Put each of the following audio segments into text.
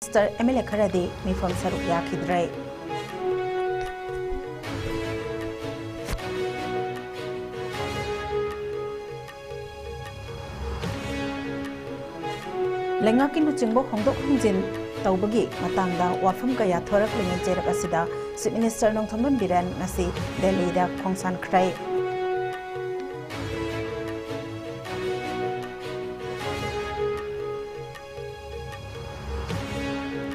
Mr. MLA Karadi Mifam Saruk Yakidre. Lengakin Huchingbo Hongdok Hungjin Taubagi Matangda Wafam Kaya Thorak Lingan Jerak Asida Chief Minister Nongthombam Biren ngasi Delhi da Khongsan Krai.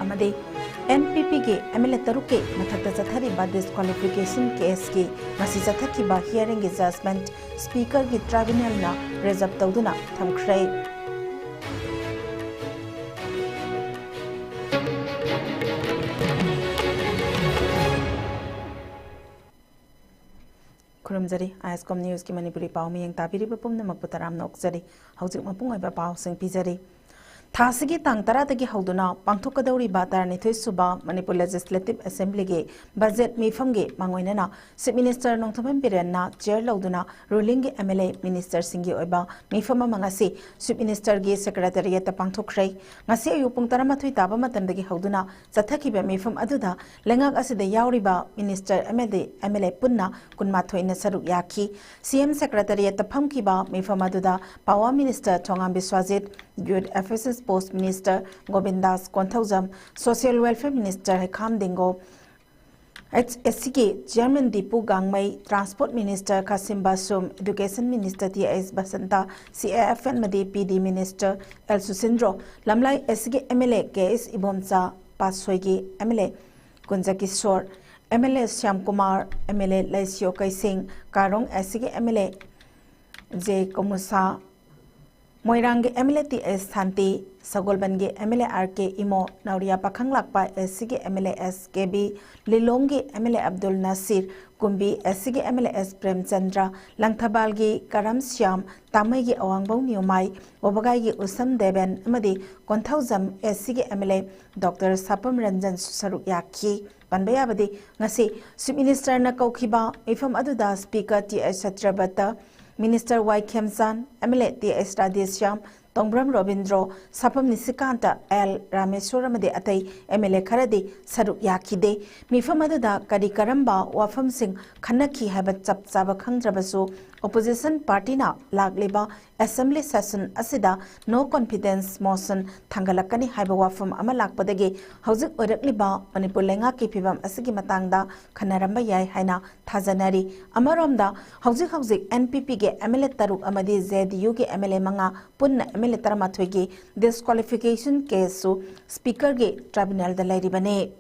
Amadi NPP ke MLA Taruke Mathakta Chathari ba disqualification case ki ngasi chathaki ba hearing ki judgment speaker ki tribunal na reserve tawduna thamkhrai. Kurumjari ISCOM News ki Manipuri pau miyang tabiri ba pumna maputaram nokjari haujuk mapung ai ba pau sing pijari Thasigi tang taradagi hauduna pangthokadauri ba tarnithoi suba Manipur Legislative Assembly ge budget mifam ge mangoinana Chief Minister Nongthombam Biren na chair lauduna ruling ge MLA minister singi oiba mifam mangasi Chief Minister ge secretariat ta pangthokrai ngasi ayu pung taramathoi taba matamdagi hauduna chathakiba mifam aduda lengak asida yauriba minister MLA punna kunmathoi na saruk yakhi CM secretariat ta phamkiba mifam aduda Power Minister Thongam Biswajit Youth Affairs Post Minister Govindas Konthaujam, Social Welfare Minister Hekam Dingo, HSCK Chairman Dipu Gangmai, Transport Minister Kasim Basum, Education Minister T.S. Basanta, CAFN Madi PD Minister El Susindro, Lamlai SCK MLA Ks Ibomsa, Paswegi MLA Gunjaki Shor, MLA Syam Kumar, MLA Laisio Kaising, Karong SCK MLA J. Komusa, Moirang MLA T.S. Thanti, Sagolbange MLA RK Imo, Nauria Pakhang Lakpa SCG MLA SKB, Lilongi MLA Abdul Nasir, Kumbi SCG MLA S Prem Chandra, Langthabalgi Karam Syam, Tamaigi Awangbong Niumai, Obagai Usam Deben, Amadi, Konthaujam SCG MLA, Dr. Sapam Ranjan Saruk Yaki, Panbayabadi, Ngasi, Chief Minister Nakaukiba, Ifam Aduda Speaker T.S. Satrabata, Minister Y. Khemsan, MLA T.S. Radhesyam, Tongbram Robindro, Sapam Nisikanta, L. Rameswaramade Atai, MLA Karadi, Saruk Yakide, Mifamaduda, Kadi Karamba, Wafam Singh, Kanaki Habat Chap Saba Khandrabasu, Opposition Party na Lagliba, Assembly Session Asida, No Confidence Motion, Tangalakani Haiba Wafam Amalakpadagi, Hauzik Urakliba, Manipur Lenga Kipibam Asigi Matangda, Kanaramba Yai Haina, Tazanari, Amaromda, Hauzik NPP ge MLA Taruk Amadi ZDU ge MLA Manga, Punna MLA Taramatwegi, disqualification case su Speaker ge Tribunal da Lairibane.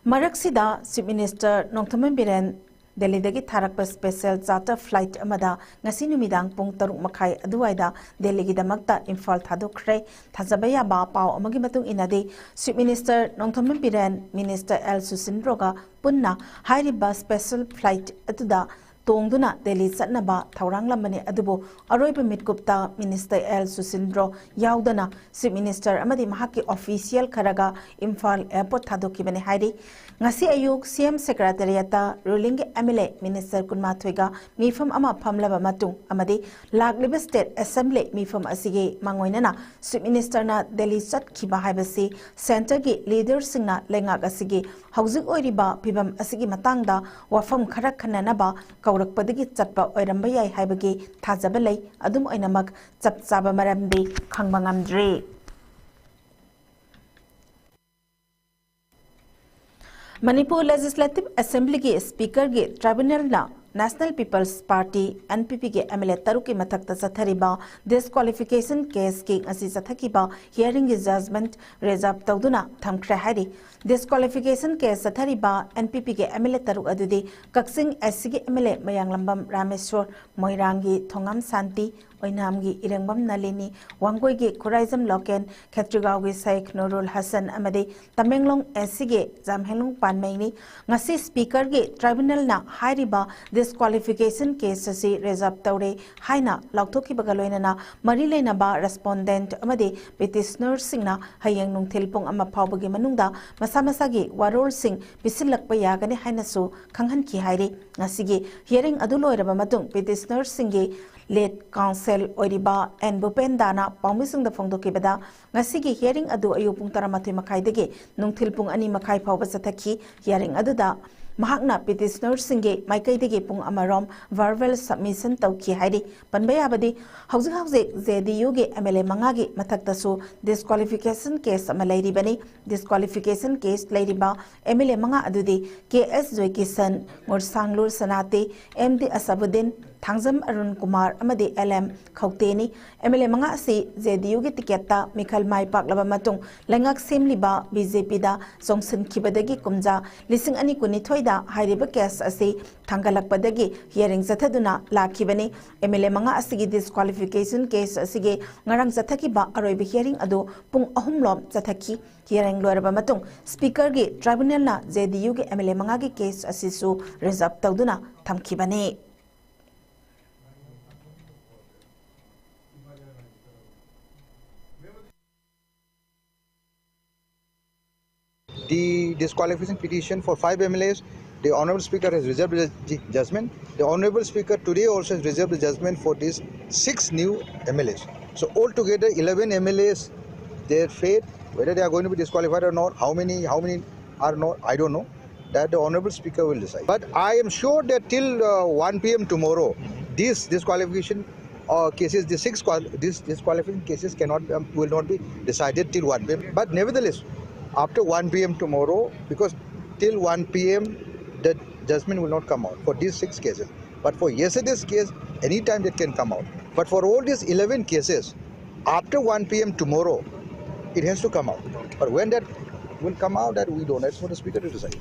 Maraksida Chief Minister Nongthombam Biren Delhi dagi tharakpa special charter flight amada ngasi numidang pung 6:30 aduwaida Delhi gi damakta Imphal thadokre thajabaya ba pau amagi matung inadi Chief Minister Nongthombam Biren Minister L Susindroga punna hairiba special flight atuda Tongduna Delhi Satnaba Taurang Lamani Adubo Aroiba Midgupta Minister L Susindro Yaudana Chief Minister Amadi Mahaki official Karaga Imphal Airport Thadokibane Hairi Ngasi Ayuk CM Secretariata Ruling MLA Minister Kunmathwega Mifam Ama Pamlaba Matung Amadi Lagliba State Assembly Mifam Asige Mangoinana Chief Minister na Delhi Sat Kiba Haibasi Center gi leaders singna Lengak Asige Hauzik Oiriba Pibam Asigi Matangda Wafam Karak Kananaba Kaurakpadagi Chatpa Oiramba Yai Haibagi Tazabalay Adum Oinamak Chap Chaba Maramdi Khangbangamdre Manipur Legislative Assembly ge Speaker ge Tribunal na National People's Party NPP ge MLA Taruki Mathakta Chathariba disqualification case ki asi chathakiba hearing ge judgment reserve tawduna thamkhra hari disqualification case chathariba NPP ge MLA Taruk adudi Kaksing SC ge MLA Mayanglambam Rameswar Moirangi Thongam Santi Oinamgi Irangbam Nalini Wangoi ge Khuraizam Loken Khetrigau ge Sheikh Nurul Hassan amade Tamenglong SC ge Jamhelung Panmaini ngasi Speaker ge Tribunal na hairiba disqualification case asi reserve tawre haina lauthoki bagaloinana mari leinaba respondent amade petitioner singna hayang nungthil pung ama phawbagi manungda masamasa-gi warol sing bisilakpa yagani haina su khanghan ki hairi ngasigi hearing adu loiraba matung petitioner singi Lead Council Oiriba and Bupendana Paumisung the Fondo Kibada, Nasigi hearing adu ayupung taramatu makaidege, Nungtilpung ani makai pawasataki, hearing aduda. Mahakna petitioner singe maikaidege pung amarom verbal submission tauki haidi panbayabadi hauze ZDU ge MLA mangagi mathaktasu disqualification case amalairi bani disqualification case lairiba MLA manga adudi KS Joykisan Ngursanglur Sanate MD Asabudin Thangzam Arun Kumar amadi LM Khauteni MLA manga asi ZDU ge tiketa Mikhal Mai Paklaba matung lengak semliba BJP da songsin khibadagi kumja lising ani kunithoi da hairiba case asi thangalakpadagi hearing zathaduna lakhibani MLA manga asigi disqualification case asige ngarang zathaki ba aroiba hearing adu pung ahumlom zathaki hearing loiraba matung speaker ge tribunal na ZDU ge MLA manga ge case asisu reserve tawduna thamkhibani. The disqualification petition for 5 MLAs, the Honorable Speaker has reserved the judgment. The Honorable Speaker today also has reserved the judgment for these 6 new MLAs. So altogether 11 MLAs, their fate, whether they are going to be disqualified or not, how many are not, I don't know. That the Honorable Speaker will decide. But I am sure that till 1 p.m. tomorrow, these disqualification cases, these disqualification cases will not be decided till 1 p.m. But nevertheless, after 1 p.m. tomorrow, because till 1 p.m. the judgment will not come out for these 6 cases. But for yesterday's case, any time it can come out. But for all these 11 cases, after 1 p.m. tomorrow, it has to come out. But when that will come out, that we don't know. That's for the Speaker to decide.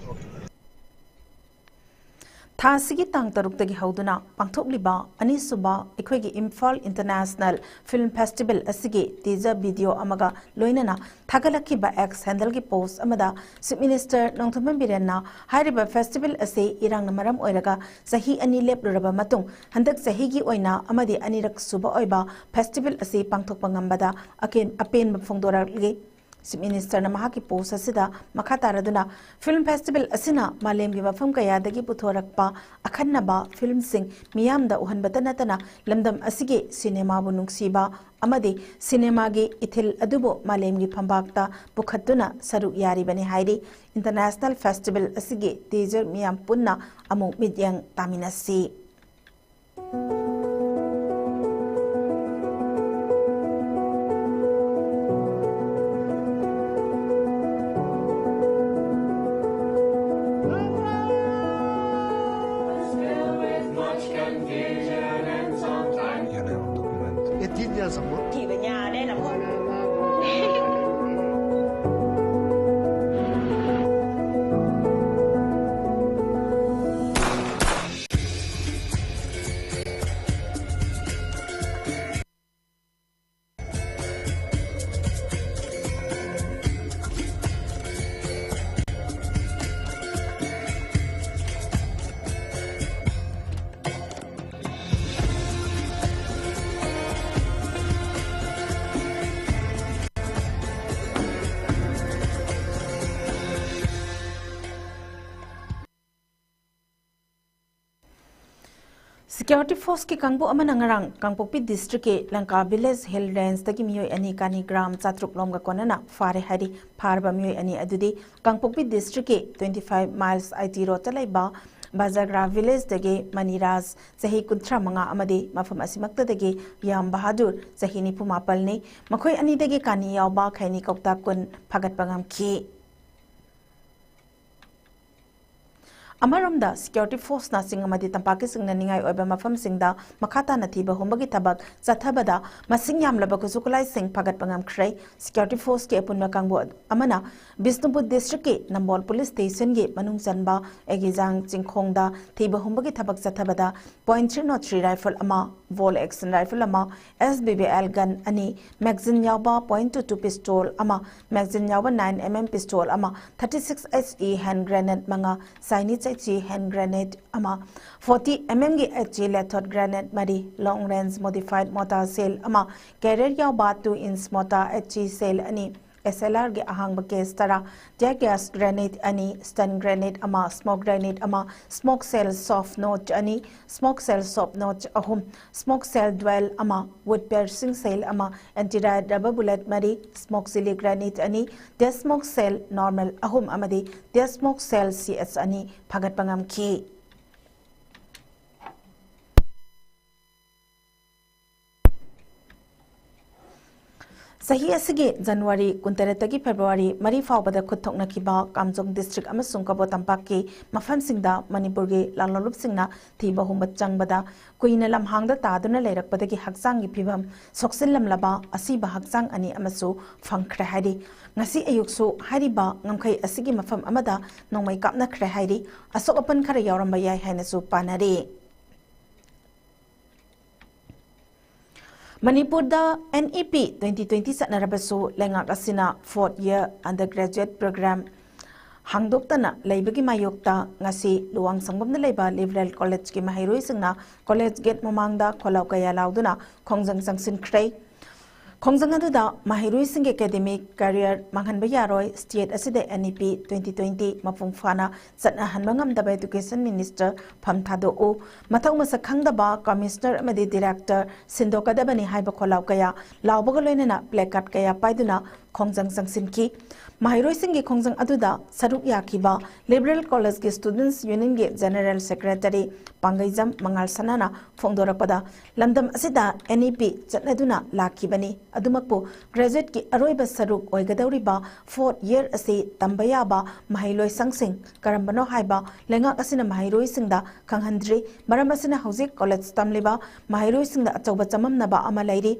Thasigi tang taruktagi hauduna pangthokliba anisuba ekhoi Imphal International Film Festival asigi teaser video amaga loinana thagalakhiba ex handle gi post amada Chief Minister Nongthaman Birenna hairiba festival ase irang maram oiraga sahi ani lepluraba matung handak sahi gi oina amadi anirak suba oiba festival ase pangthokpa ngambada apen phongdoragi Chief Minister na mahaki post asida makataraduna film festival asina malemgi mafam kayadagi puthorakpa akhanaba film sing miyamda uhanbata natana lamdam asige cinema bu nungsiba amadi cinema gi ithil adubo malemgi phambakta pukhatuna saru yari bani hairi international festival asige teaser miyam punna amu midyang taminasi. Thì về nhà đây là một Security Force ki kangbu amanangarang Kangpokpi District ke Langka Village Hill Range taki miyoi ani kani gram chatruk lomga konana fare hari farba miyoi ani adudi Kangpokpi District ke 25 miles IT road talaiba Bazagra Village dage Maniraj sahi kuntra manga amade mafam asimakta dage Yam Bahadur sahi nipu mapal ne makhoi ani dage kani yawba khaini kokta kun phagat pangam ki Amaramda Security Force na singamadi tampaki singna ningai oiba mafam singda makata na thiba humbagi tabak zathabada masing yamlaba kusukulai sing pagat pangam khrei Security Force ke apunna kangbu amana Bisnupur District ke Nambol Police Station ge manung janba egizang jingkhongda thiba humbagi tabak zathabada .303 rifle ama Vol action rifle ama SBBL gun ani magazine yawba .22 pistol ama magazine yawba 9mm pistol ama 36 HE hand grenade manga Chinese hand grenade ama 40mm ge HE lethod grenade mari long range modified mortar cell ama carrier yawba 2-inch mortar HE cell ani SLR ge ahang ba case tara tear gas grenade ani stun grenade ama smoke grenade ama smoke cell soft notch ani smoke cell soft notch ahum smoke cell dual ama wood piercing cell ama anti rubber bullet mari smoke silly grenade ani the smoke cell normal ahum amadi the smoke cell CS ani phagat pangam ki Sahi asige January kuntaretagi February mari fawbada khuthokna kiba Kamjong district amasung Kabo Tampak ki mafam singda Manipur gi lalolup singna thiba humbat changbada kuina lamhangda taduna leirakpadagi hakchang gi phibam soksillam laba asiba hakchang ani amasu phangkhre hari ngasi ayuksu hariba ngamkhai asigi mafam amada nongmai kapna khre hari asok apan khara yawramba yai hainasu panari Manipur da NEP 2020 satnarabasu lengak asina 4th year undergraduate program hangdoktana leibagi mayokta ngasi luwang sangbamna leiba liberal college ki mahairoi singna college gate mamangda kholaw kaya lauduna khongjang sangsin khrei khongjang aduda mahairoi sing academic career manghanba yaroi state asida NEP 2020 mapung fana satna hanbangam daba education minister phamthado o mathau masa khangdaba commissioner amadi director sindokadabani haiba kholaw kaya lawbaga loinana placard kaya paiduna khongjang sangsin ki mahairoi sing gi khongjang aduda saruk yakiba liberal college gi students union gi general secretary pangaijam mangal sanana phongdorakpada lamdam asida NEP chatnaduna lakibani adumakpo graduate ki aroiba saruk oigadawriba 4th year ase tambayaba mahailoi sangsing karambano haiba lengak asina mahairoi singda khanghandri maram asina hojik college tamliba mahairoi singda achauba chamamnaba ama lairi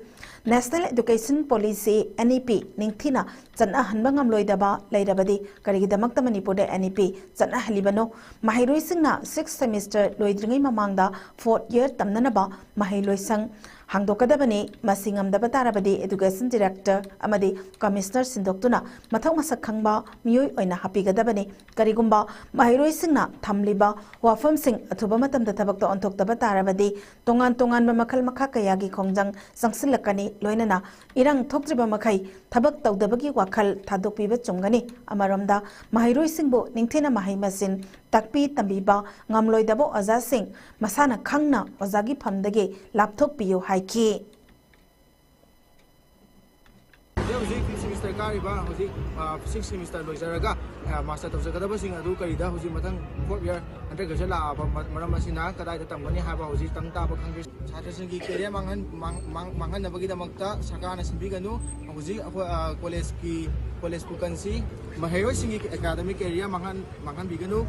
National Education Policy NEP ningthina channa hanbangam loidaba leirabadi karigidamakta Manipur da NEP channa halibano mahairoi singna 6th semester loidringai mamangda 4th year tamnanaba mahailoi sang hangdokadabani masingamdaba tarabadi education director amadi commissioner sindoktuna mathau masak khangba miyoi oina hapigadabani karigumba mahairoi singna thamliba wafam sing athuba matamda thabakta onthokdaba tarabadi tongan tongan ba makhal makha kayagi khongjang sangsilakani loinana irang thoktriba makhai thabak tawdabagi wakhal thadokpiba chungani amaromda mahairoi singbo ningthena mahai masin takpi tambiba ngamloidabo oza sing masana khangna ozagi phamdage lapthok piyo haiki Hujik 5th semester kariba hujik 6th semester loizaraga master tawjagada sing adu karida hujik mathang 4th year undergraduate la maram asina kadai da tamgani haba hujik tamta ba khangri chhatra sing gi career mangan nabagi damakta sarkarna sinbiganu hujik college pukansi mahairoi sing academic career mangan biganu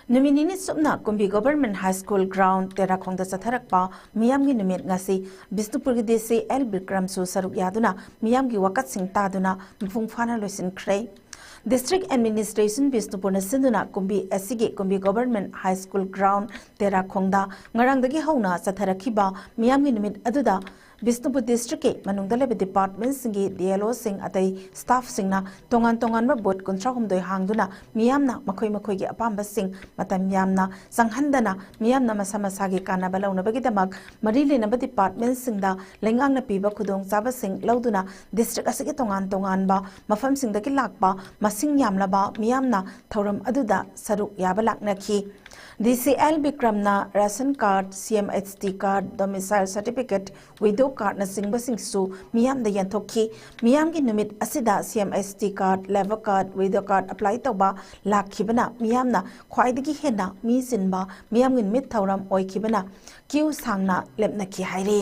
Numinini subna kumbi government high school ground tera khongda satharakpa miyamgi numit ngasi Bisnupur gi desi El Bikram su saruk yaduna miyamgi wakat sing taduna mphung phana loisin khrei District Administration Bisnupur na sinduna kumbi asigi kumbi government high school ground tera khongda ngarangdagi hauna satharakhiba miyamgi numit aduda Bisnupur district ke manungda lebe department singi DLO sing atai staff singna tongan tongan ba bot kontra humdoi hangduna miyamna makhoi gi apamba sing matam yamna sanghandana miyamna masama gi kana balawna bagi damak marili na ba department singda lengang na piba khudong chaba sing lauduna district asigi tongan ba mafam singda ki lakba masing yamla ba miyamna thoram aduda saruk yaba lakna ki DCL Bikramna ration card CMHT card domicile certificate widow card na singba singsu miyam da yanthokhi miyam gi numit asida CMHT card level card widow card apply tawba lakhibana miyam na khwaidagi hena mi sinba miyam gi mit thauram oikhibana kiu sangna lepna ki haire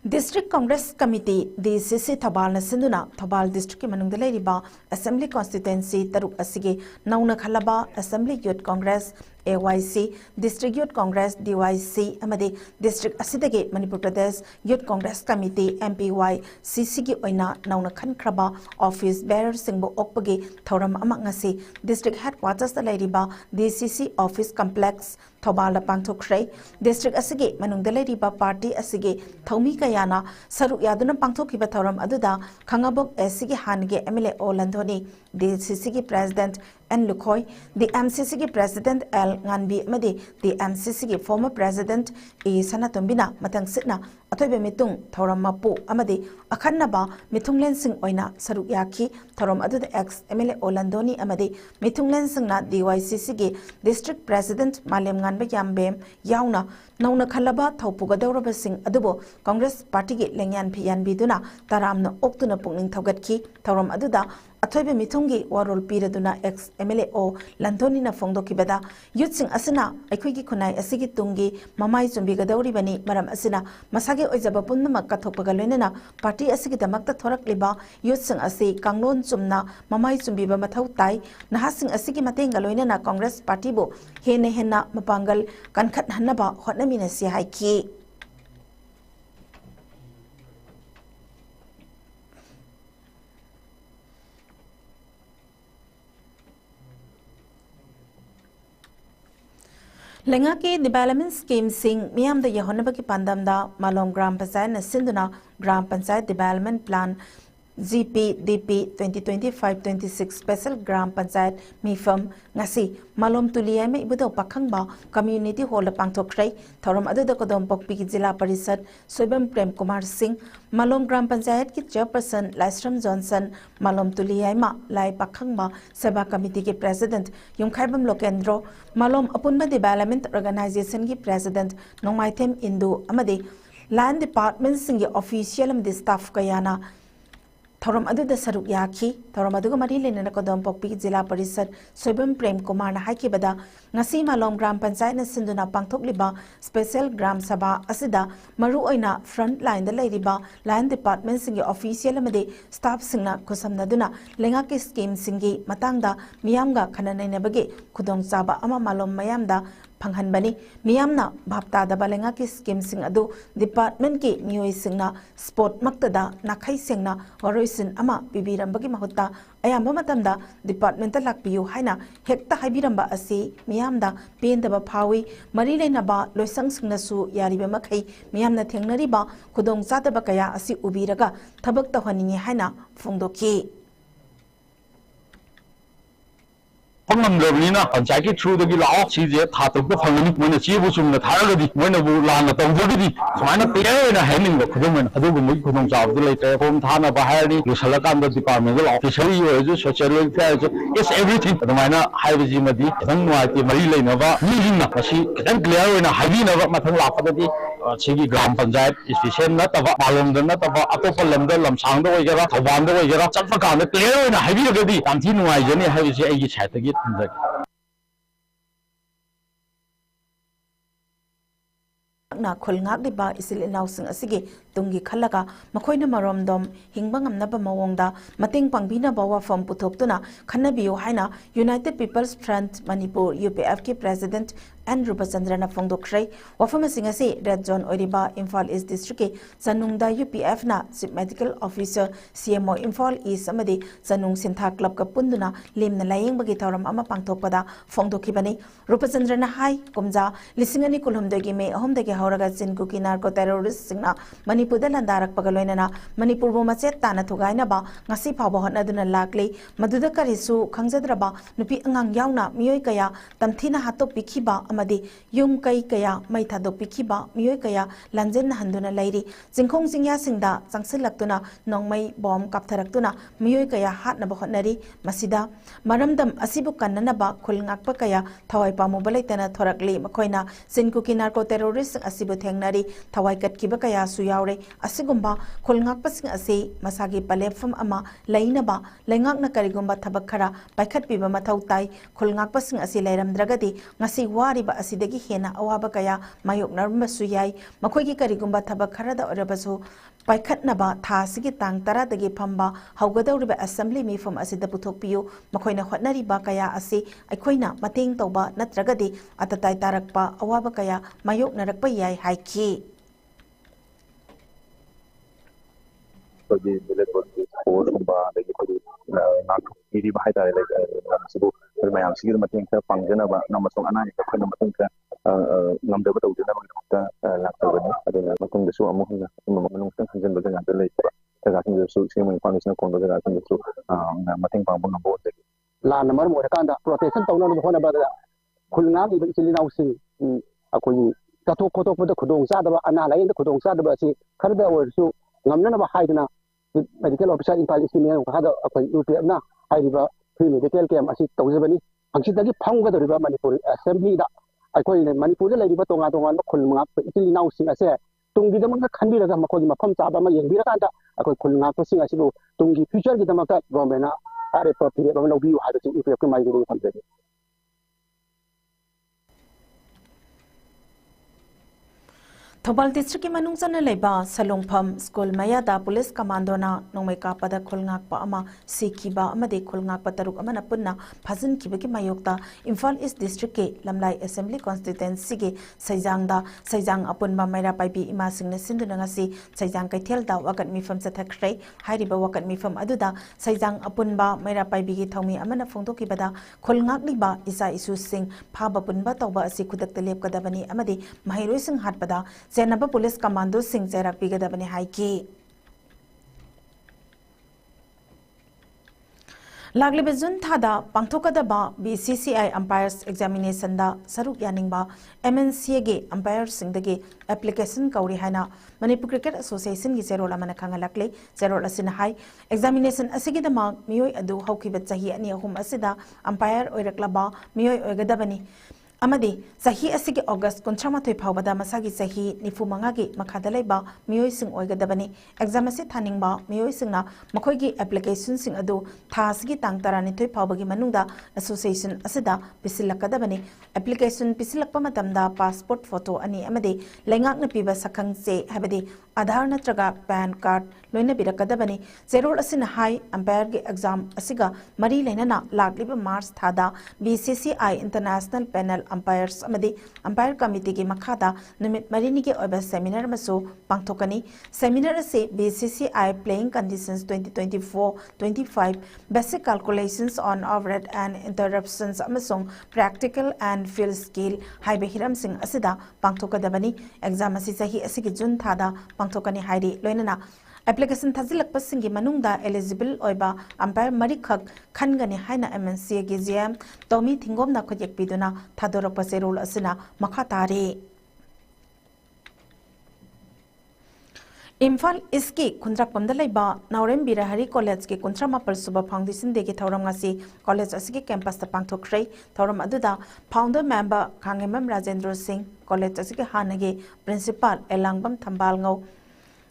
District Congress Committee DCC Thabal na sinduna Thabal District ki manungda leiriba Assembly Constituency taruk asige nauna khalaba Assembly Youth Congress AYC District Youth Congress DYC amade District asidage Manipur Pradesh Youth Congress Committee MPY CC ki oina nauna khankraba office bearer singbo okpage thoram ama ngasi District Headquarters da leiriba DCC Office Complex Thabal da pangthokhrei District asige manungda leiriba party asige thaumi kayana saru yaduna pangthokhiba thoram aduda khangabok asige hange MLA Olandhoni DCC ki President N Lukhoi, the MCC ki President L Nganbi amadi the MCC ki former President E Sanatombina matang sitna atoibe mitung thoram mapu amadi akhanaba mitunglen sing oina saruk yaki thoram adu ex MLA Olandoni amadi mitunglen sing na DYCC ki District President Malem Nganbe Yambem yauna nauna khalaba thaupuga dauraba sing adubo Congress Party ki lengyan phiyan biduna taramna oktuna pungning thogatki thoram aduda Atoibe mitungi warol piraduna ex MLA o Lantoni na fongdo kibada yutsing asina aikhuigi khunai asigi tungi mamai chumbi gadauri bani maram asina masage oijaba punnamak kathokpaga loinana party asigi damakta thorak liba yutsing asi kanglon chumna mamai chumbi ba mathau tai nahasing asigi matenga loinana Congress Party bo hena mapangal kankhat hanaba hotnamina si haiki Lenga ki development scheme sing miyam da yahonaba ki pandam da Malom Gram Panchayat na sinduna Gram Panchayat Development Plan GPDP 2025-26 Special Gram Panchayat Mifam ngasi Malom Tuliyai me ibudo pakhangba Community Hall da pangthokrai thoram adu da kodom pokpi ki Jila Parishad Soibam Prem Kumar Singh Malom Gram Panchayat ki Chairperson Laisram Johnson Malom Tuliyai ma lai pakhangba Sabha Committee ki President Yumkhaibam Lokendro Malom Apunba Development Organization ki President Nongmaithem Indu amadi Land Department singi official amadi staff kayana Thoram adu da saruk yaki thoram adu mari lena kodom pokpi Jila Parishad Soibam Prem Kumar na haiki bada ngasi Malom Gram Panchayat na sinduna pangthok liba Special Gram Sabha asida maru oina front line da leiriba Land Department singi official amade staff singna kusamna duna lenga ki scheme singi matangda miyamga khananai na bage khudong chaba ama Malom mayamda Panghanbani, Miyamna, Bapta da Balenga ki scheme sing adu, department ki Miyoi singna, sport maktada, Nakai singna, Waroisin ama, Bibirambagi Mahuta, Ayamba Matamda, departmental lakpiyu haina, Hekta Habiramba asi, Miyamda, Piendaba Pawi, Marile Naba, Loisang Singnasu, Yariba Makai, Miyamna Tengnariba, Kudong Zata Bakaya asi Ubiraga, Tabak da Hanini haina, Fungdoki. Pangamdabnina panchayat through the law CJ thatuk the phangani when achieve sum the tharagadi when abu lan the tongdi samana pere na handling the khudum adu mu khudum job the later home thana bahari lusalakam the departmental officially you social welfare is everything the mana haibaji madi thang nuati mari leinaba ni asi kan clear na habi na mathang lapadi sigi gram panchayat station na taba malom na taba atopa lamda lamsang da wajara thoban da wajara chappa ka na clear na habi gadi tamthi nuai jani habi ai gi chaitagi na khulngak diba isil inausing asige tunggi khalaga makoina maromdom hingbangam naba mawongda mating pangbina bawa from puthoptuna khanabiyo haina United People's Front Manipur UPF ki President Andrew Basandra Fongdokrai wafama singasi Red Zone Oriba Imphal East District ke Sanungda UPF na Chief Medical Officer CMO Imphal East amadi Sanung Sintha Club ka punduna limna layeng bagi tawram ama pangthokpada Fongdokibani Rupasandra na hai kumja lisingani kulhumdagi me ahomdagi hauraga chinku ki narco terrorist singna Manipur da landarak pagaloinana Manipur bo machet tana thugaina ba ngasi phawba hotnaduna lakle maduda karisu khangjadraba nupi angang yauna miyoi kaya tamthina hatop pikhiba amadi yum kai kaya mai thadok pikhiba miyoi kaya lanjen handuna lairi jingkhong jingya singda changsilaktuna nongmai bom kaptharaktuna miyoi kaya hatna ba hotnari masida maramdam asibu kannana ba khulngakpa kaya thawai pamu balaitana thorakli makoina chinku ki narco terrorist asibu thengnari thawai katkiba kaya su yaure asigumba khulngakpa sing ase masagi palefam ama lainaba lengakna karigumba thabak khara paikhatpiba mathau tai khulngakpa sing ase lairamdragadi ngasi wari ba asidagi hena awaba kaya mayoknarma su yai makhoi karigumba thabak khara da orabasu paikhatnaba tha sigi tang tara dagi phamba haugadawriba assembly mifam asida puthokpiyu makhoina hotnari ba kaya ase aikhoina mateng tawba natragadi atatai tarakpa awaba kaya mayoknarakpa yai haiki the military force iri bahai tare sibu mayam sigi mating ka pangjana ba namasong ana ka kana mating ka ngamda ba tawdina ba ta lakta ba adina matung desu amu hanga manung tang hanjen ba ngada lei ta ga kin su si mo pang sin kon da kan su mating pang bang bo de la na mar mo kan da protection tawna no hona ba da khulnga bi isil naw sing akoi tato koto koto khudong sa da ana la yin khudong sa da si khar da or su ngamna na ba haidna medical officer in pal isimian ka da akoi UPF na haiba free medical camp asi tawjabani angsidagi phangga doriba manipur assembly da akoi manipur da laiba tonga tonga khulnga isil naw sing ase tunggi da mga khandi da makoi mafam cha ba ma yengbira kan da akoi khulnga ko sing asibu tunggi future gi da maka government na are to period ba lobi ha da UPF ko mai gi famde Thobal district ki manungsan leba salongpham school maya da police commando na nongmai ka pada khulngak pa ama sikhiba amade khulngak pa taruk amana punna phajin kiba ki mayokta Imphal East district ke lamlai assembly constituency ke saijang apun ba maira pai bi ima singna sinduna ngasi saijang kaithel da wakat mifam chathakhrei hairiba wakat mifam aduda saijang apun ba maira pai bi ki thomi amana phongdoki bada khulngak ni ba isa isu sing phaba punba tawba asi khudak telep kadabani amade mahairoi sing hatpada Zenaba Police Commando Singh Zerak Bigadabani Haiki. Lagli Bezun Tada, Pangtokadaba, BCCI Umpires Examination da Saruk Yaningba, MNCA Umpire Singdagi, Application Kauri Hana, Manipur Cricket Association Gizero Lamanakanga Lakle, Zero Lasinahai, Examination Asigidama, Mio Adu Hoki Betsahi and Yahum Asida, Umpire Oiraklaba, Mio Ogadabani. Amadi sahi asigi August kontramathoi phawbada masagi sahi nifu mangagi makhada laiba miyoi sing oigadabani exam ase thaningba miyoi singna makhoigi application sing adu thasgi tang tarani thoi phawbagi manungda association asida pisilakadabani application pisilakpa matamda passport photo ani amadi lengakna piba sakhang se habadi Aadhaar natraga PAN card loina birakadabani zero asina high umpire ge exam asiga mari lainana lagliba March thada BCCI International Panel Umpires amadi Umpire Committee ki makhada numit marini ki oiba seminar maso pangthokani seminar ase BCCI Playing Conditions 2024-25 Basic Calculations on Overhead and Interruptions amasong Practical and Field Skill haibe hiram sing asida pangthokadabani exam asi sahi asigi June thada pangthokani hairi loinana application thazilak pasingi manungda eligible oiba umpire marikhak khangani haina MNC gi GM tomi thingomna khojek piduna thadorak paserul asina makhatare Imphal Iski Kundrak Pamdalaiba Naurem Birahari College ke Kuntrama Persuba Foundation de ke Thauram ngasi college asigi campus ta pangthokhrei Thauram aduda founder member Khangemam Rajendra Singh college asigi hanage principal Elangbam Thambal ngau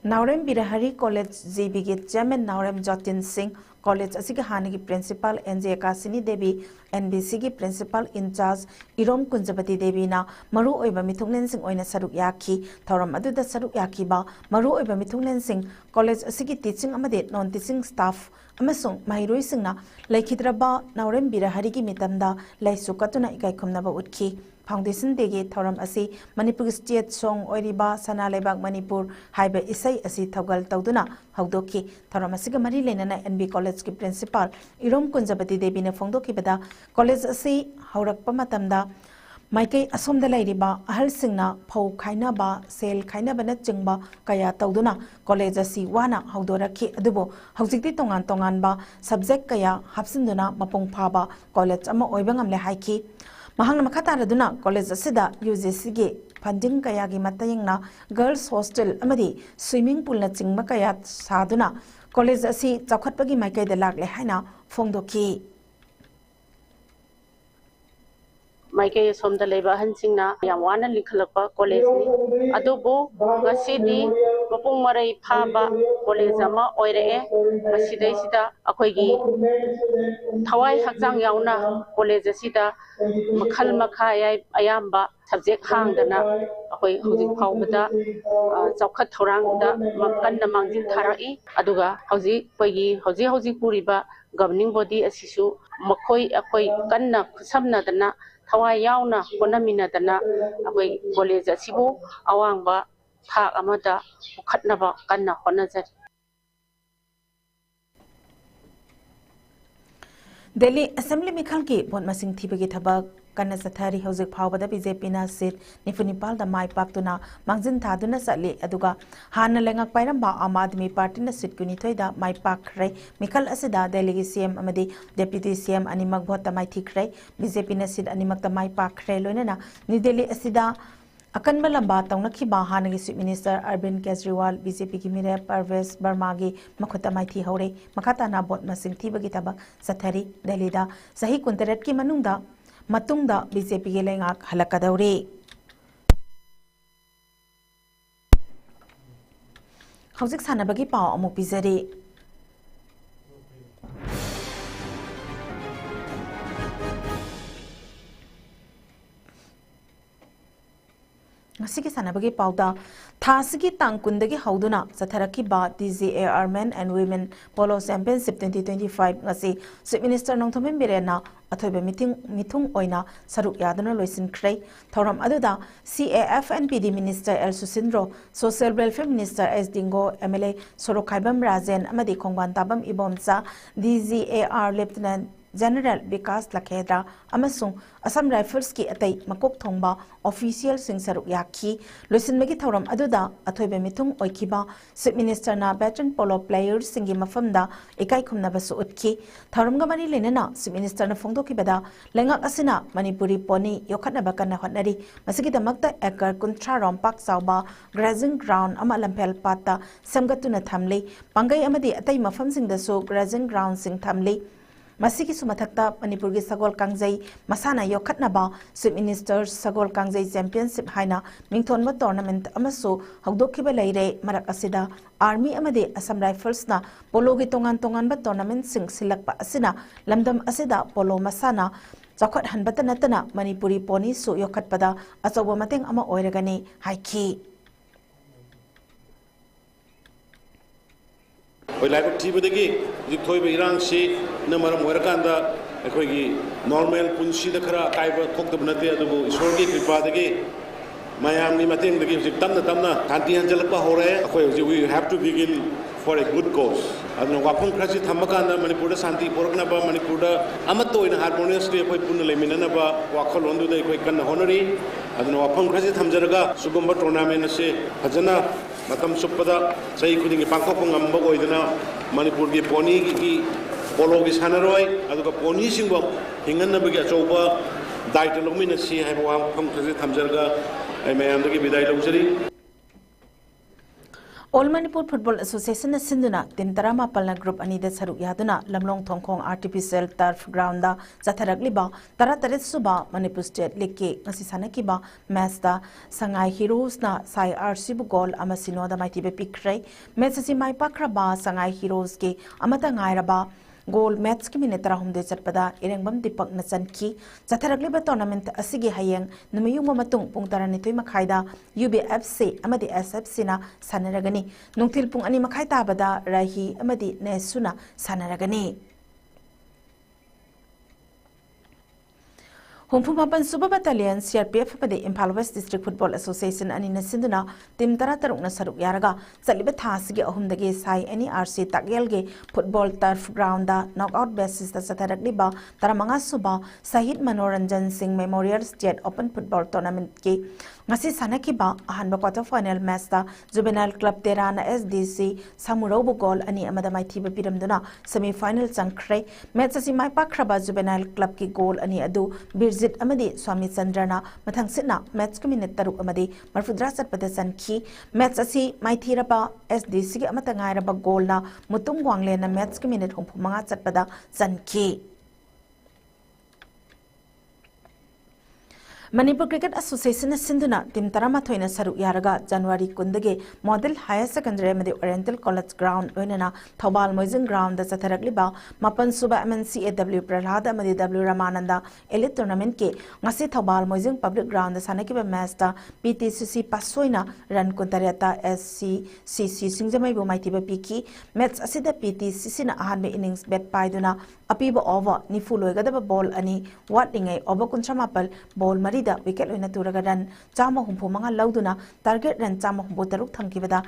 Naurem Birahari College GB ke chairman Naurem Jatin Singh college asigi hanagi principal NJ Kasini Devi NBC ki principal in charge Irom Kunjabati Devi na maru oiba mithunglen sing oina saruk yakhi Thauram aduda saruk yakhi ba maru oiba mithunglen sing college asigi teaching amade non teaching staff amasung mahiroi singna laikhidraba Naurem Birahari ki mitamda laisu katuna ikai khumnaba utkhi Foundation degi Thauram asi Manipur State Song Oiriba Sana Lebak Manipur haiba isai asi thaugal tawduna haudoki Thauram asiga mari lenana NB College ki principal Irom Kunjabati Devi na phongdoki bada college asi haurakpa matamda Maikai asomda lairiba ahal singna phau khaina ba sel khaina bana chingba kaya tawduna college asi wana haudorakhi adubo haujikti tongan ba subject kaya hapsinduna mapung phaba college ama oibangamle haiki Mahang Makataraduna College Asida UGC ge funding kayagi matayingna girls hostel amadi swimming pool na chingma kaya saduna college asi chakhatpagi maikai da lagle haina phongdoki Maikai somda leba hansingna yamwana likhalakpa college ni adubo ngasidi mapung marai phaba college ama oire masidai sida akoigi thawai hakjang yauna college sida makhal makha ayamba subject hangdana akoi hojik phawbada chawkhat thorangda makanna mangjin tharai aduga hojik hojik puriba governing body asisu makhoi akoi kanna khusamna dana thawai yauna konamina dana akoi college asibu awangba thak amada khatnaba kanna honajari Delhi Assembly Mikhalki Bon Masing Thibagi Thabak kana sathari hojik phawbada BJP na seat nifunipal da mai paktuna mangjin thaduna satli aduga hanna lengak pairamba Aam Aadmi Party na seat kunithoi da mai pakre mikal asida Delhi CM amadi Deputy CM animak vote da mai thikre BJP na seat animak da mai pakre loinana New Delhi asida akan balamba taunaki ba hanagi Chief Minister Arvind Kejriwal BJP ki mire Parvez Verma gi makhota mai thi hore makata na bot masing thi bagi tabak sathari Delhi da sahi kuntaret ki manungda matungda BJP gi lengak halakadauri hauzik sanabagi paw amu pizari Ngasigi sanabagi pauda thasigi tangkundagi hauduna satharaki ba DGAR Men and Women Polo Championship 2025 ngasi Chief Minister Nongthomen Birena athoiba mithung oina saruk yaduna loisin khrei thoram aduda CAFNPD Minister El Susindro Social Welfare Minister S Dingo MLA Sorokhaibam Rajen amadi Khongban Tabam Ibomcha DGAR Lieutenant General Vikas Lakhedra amasung Assam Rifles ki atai makok thongba official sing saruk yakhi loisin megi thoram aduda athoibe mithung oikiba Chief Minister na veteran polo players singi mafamda ekai khumna basu utki thoram ga mani lenana Chief Minister na phongdo ki bada lengak asina Manipuri poni yokhatna bakana hotnari masigi damakta ekar kuntra rompak sauba grazing ground ama lampel pata samgatuna thamli pangai amadi atai mafam sing da so grazing ground sing thamli Masiki sumathakta Manipur gi Sagol Kangjai masana yokhatnaba Chief Minister Sagol Kangjai Championship haina mingthonba tournament amasu hawdokhiba leire marak asida Army amade Assam Rifles na polo gi tongan ba tournament sing silakpa asina lamdam asida polo masana chakhot hanbata natana Manipuri poni su yokhatpada achoba mateng ama oiragani haiki Laibak thibadagi hujik thoiba irangsi na maram oirakanda akhoi normal punsi da khara kaiba thokdab nate adubu isorgi kripadagi mayamni matengdagi hujik tamna thanti hanjalakpa hore akhoi hujik we have to begin for a good cause aduna wapam khrasi thamakanda Manipur da santi porakna ba Manipur da amatto ina harmoniously akhoi punna leminana ba wakhalondu da akhoi kanna honori aduna wapam khrasi thamjaraga sugumba tournament ase fajana matam suppada sai khudingi pangthok ngamba oidana Manipur gi poni gi polo gi sanaroi aduga poni singbo hinganna bagi achouba daita lomina si haiba wa pham khasi thamjarga ai mayam dagi bidai longjari All Manipur Football Association na sinduna tim tarama palna group ani da saruk yaduna lamlong thongkhong artificial turf ground da zatharakliba tarataret suba Manipur State League ke ngasi sanakiba match da Sangai Heroes na Sai RC bu goal ama sinoda maiti be pikrai match si mai pakra ba Sangai Heroes ke amata ngaira ba goal match ki minute rahum de chatpada irengbam dipak na chanki zatharakliba tournament asigi hayeng numiyung matung pung tarani toi makhaida UBFC amadi SFC na sanaragani nungtil pung ani makhai tabada rahi amadi nesuna sanaragani Humpumapan Suba Battalion CRPF pade Impala West District Football Association ani nasinduna tim tarataruk na saruk yaraga saliba thasigi ahumdagi sai NERC tagyelge football turf ground da knockout basis da satharakliba taramanga suba Sahid Manoranjan Singh Memorial State Open Football Tournament ke ngasi sanakiba ahanba quarter final match da Juvenile Club Terana SDC Samurobu goal ani amada mai thiba piramduna semi final changkhre match asi mai pakraba Juvenile Club ki goal ani adu Zit amadi Swami Chandrana mathang sitna match ki minute taruk amadi marfudra satpada sanki match asi maithiraba SDC ki amata ngairaba goal na mutung wangle na match ki minute humphumanga chatpada sanki Manipur Cricket Association sinduna tim tarama thoina saruk yaraga January kundage Model Higher Secondary amadi Oriental College ground oinana Thobal Moizing ground da satharakliba mapan suba MNCAW Prahlad amadi W Ramananda Elite Tournament ke ngasi Thobal Moizing Public Ground da sanakiba match da PTCC pasoina run kuntareta SCCC singjamai bo maitiba piki match asida PTCC na ahanbe innings bet paiduna apiba over nifu loigadaba ball ani watlingai over kuntramapal ball mari da wicket loina turaga run chama humpu manga lauduna target run chama humpu taruk thangkibada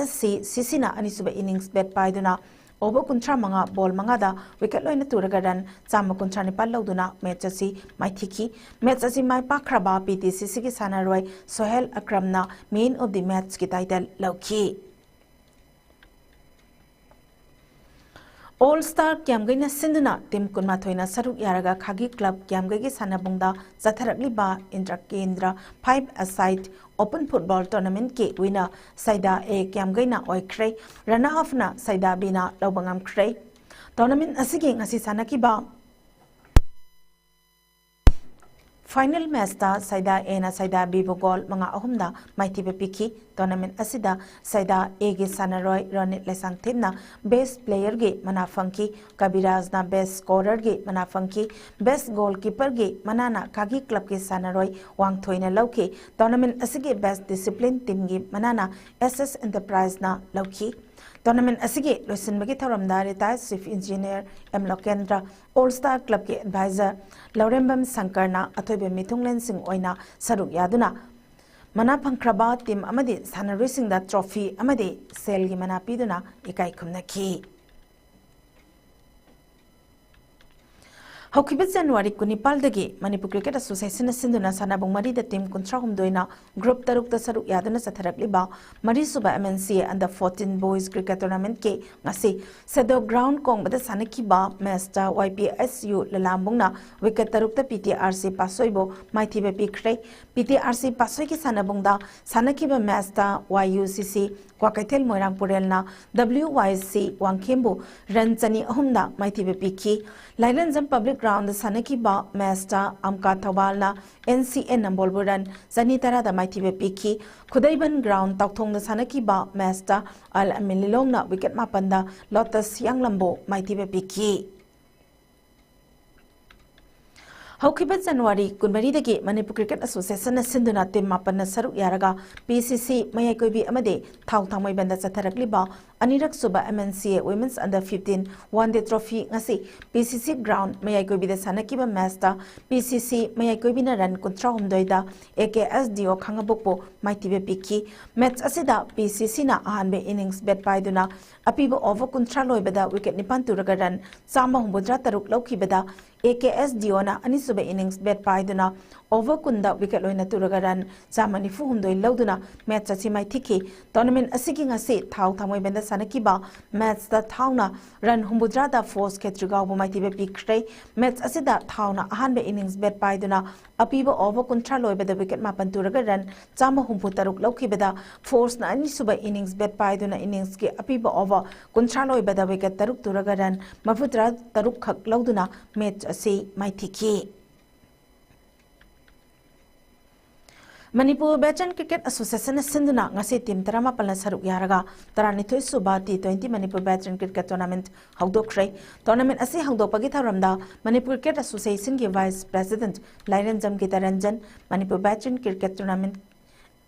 SCCC na ani suba innings bet paiduna over kuntra manga ball mangada wicket loina turaga run chama kuntra nipal lauduna match asi maithiki match asi mai pakraba PTCC ki sanaroi Sohel Akramna main of the match ki title lauki All Star Kiamgaina Sinduna Tim Kunmathoina Saruk Yaraga Khagi Club Kiamgagi Sanabungda Zatharakli Ba Indra Kendra 5-a-side Open Football Tournament ke winner Saida A Kiamgaina Oikre runner off na Saida Bina Lobangam Kre Tournament asigi ngasi sanaki ba Final match da Saida A na Saida B goal mga ahumda maiti piki tournament asida Saida A ge sanaroi Ronit Lesang team na best player ge manafanki Kabiraj na best scorer ge manafanki best goalkeeper ge manana Kagi club ge sanaroi wangthoina lauki tournament asigi best discipline team ge manana SS Enterprise na lauki Tournament asigi loisin bagi thoramda retired chief engineer M Lokendra All Star Club ke advisor Laurembam Sankarna athoibe mithunglen sing oina saruk yaduna mana phangkraba team amadi sanaroi sing da trophy amadi sel gi mana piduna ikai khumna ki Hokibit January Kunipal dagi Manipur Cricket Association Sinduna Sanabung Mari the team Kuntra Humdoina Group Taruk the Saruk Yadana Satarak Liba Mari Suba MNC and the 14 Boys Cricket Tournament K Ngasi Sedo Ground Kong but the Sanaki Ba Master YPSU Lalambungna Wicket Taruk the PTRC Pasoibo Mighty Baby Cray PTRC Pasoiki Sanabungda Sanakiba Master YUCC Kwakaitel Moirang Purelna WYC Wangkembu Ranchani Ahumda Mighty Baby Ki Lailanzam Public Ground the Sanaki Ba Master Amka Tawalna NCN Nambolburan Zanitara the Mighty Piki Kudaiban Ground Taktong the Sanaki Ba Master Al Amililongna Wicket Mapanda Lotus Yang Lambo Mighty Piki Haukibat January Kunbari dagi Manipur Cricket Association Sinduna team Mapana Saruk Yaraga PCC Mayakobi Amade Thau Thamai Banda Satarakliba Anirak Suba MNCA Women's Under 15 One-Day Trophy ngasi PCC Ground Mayakobi the Sanakiba Master PCC Mayakobi na Ran Kuntra Humdoida AKSDO Khangabukpo Mighty Piki Match asida PCC na ahanbe innings bet paiduna apibo over Kuntra loibada wicket nipan turagaran Samba Humbudra Taruk Laukibada AKSDO na anisuba innings bet paiduna over kunda wicket loina turagaran Zamani Fuhundoi Lauduna match asimai tiki tournament asigi ngasi Thau Thamoi Benda Sanakiba match da Thauna run Humbudra da force Ketriga Bumaiti Pikre match asida Thauna ahanbe innings bet paiduna apibo over Kuntra loibada wicket mapan turagaran Zama Humputaruk Laukibada force na anisuba innings bet paiduna innings ki apibo over Kuntra loibada wicket taruk turagaran Mafutra taruk khak lauduna match asi maitiki Manipur Bajan Cricket Association Sinduna ngasi team Tarama Palna Saruk Yaraga Taranithoi Suba T20 Manipur Bajan Cricket Tournament Haudokre Tournament asi Haudopagi Tharamda Manipur Cricket Association ki Vice President Lairanjam Gitaranjan Manipur Bajan Cricket Tournament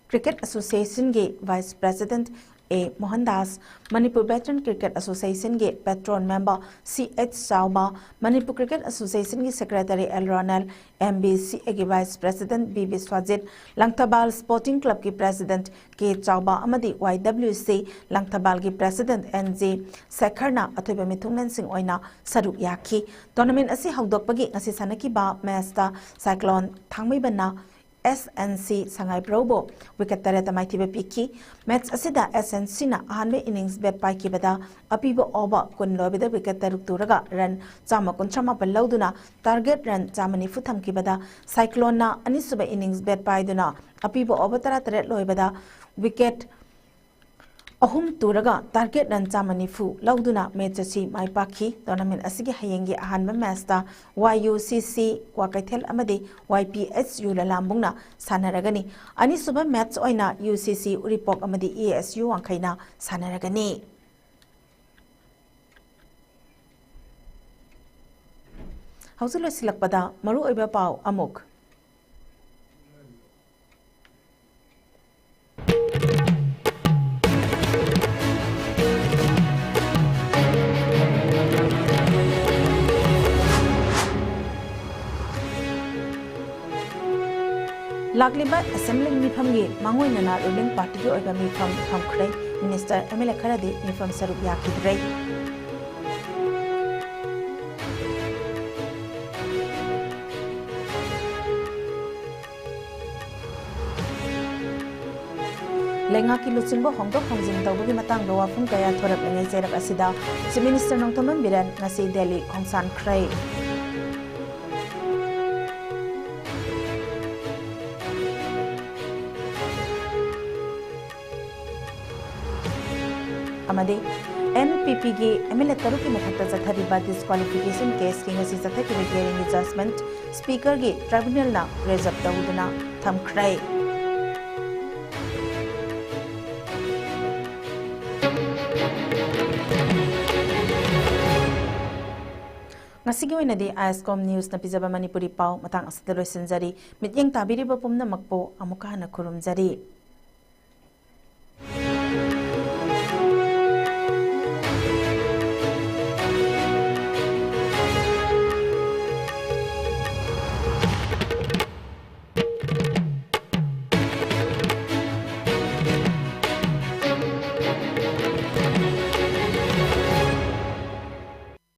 Cricket Association ki Vice President A. Mohandas, Manipur Veteran Cricket Association के patron member C.H. Sauba, Manipur Cricket Association के secretary L. Ronald, MBC के vice president B. Biswajit, Langtabal Sporting Club के president K. Chauba amadi YWC, Langtabal के president N.J. Sekharna अथवा मिथुनन Singh ओइना saruk yaki. Tournament asi haudokpagi ngasi sanaki ba match Cyclone Thangmibana SNC Sangai Probo wicket tareta maiti piki match asida SNC na ahanbe innings bet pai kibada apibo over kun lobida wicket taruk turaga run chama kunchama lauduna target run chamani futham kibada Cyclone na anisuba innings bet pai duna apibo over tara taret loibada wicket Ahum turaga target run chamani fu lauduna match asi mai paki tournament asigi hayengi ahanba match ta YUCC Kwakaithel amadi YPSU lalambungna sanaragani ani suba match oina UCC Uripok amadi ESU wangkhaina sanaragani Hausulo silakpada maru oiba pau amuk Lagliba Assembly Mifamgi, Mangoi Nana, ruling party, or the Mifam Kray, Minister Emile Karadi, Mifam Saruk Yaki. lenga ki luchingbo hongdok hongjing tawbagi matang do wafung kaya thorak lengai cherak asida Chief Minister Nongthoman Biren ngasi Delhi khongsan khrai amade NPP ge MLA taruki mathakta chathariba disqualification case ki ngasi chathaki hearing adjustment speaker ge tribunal na reserve tawduna thamkhrai ngasigi oinadi ISCOM news na pijaba Manipuri pau matang asada loisinjari mityeng tabiriba pumna makpo amuka hana khurumjari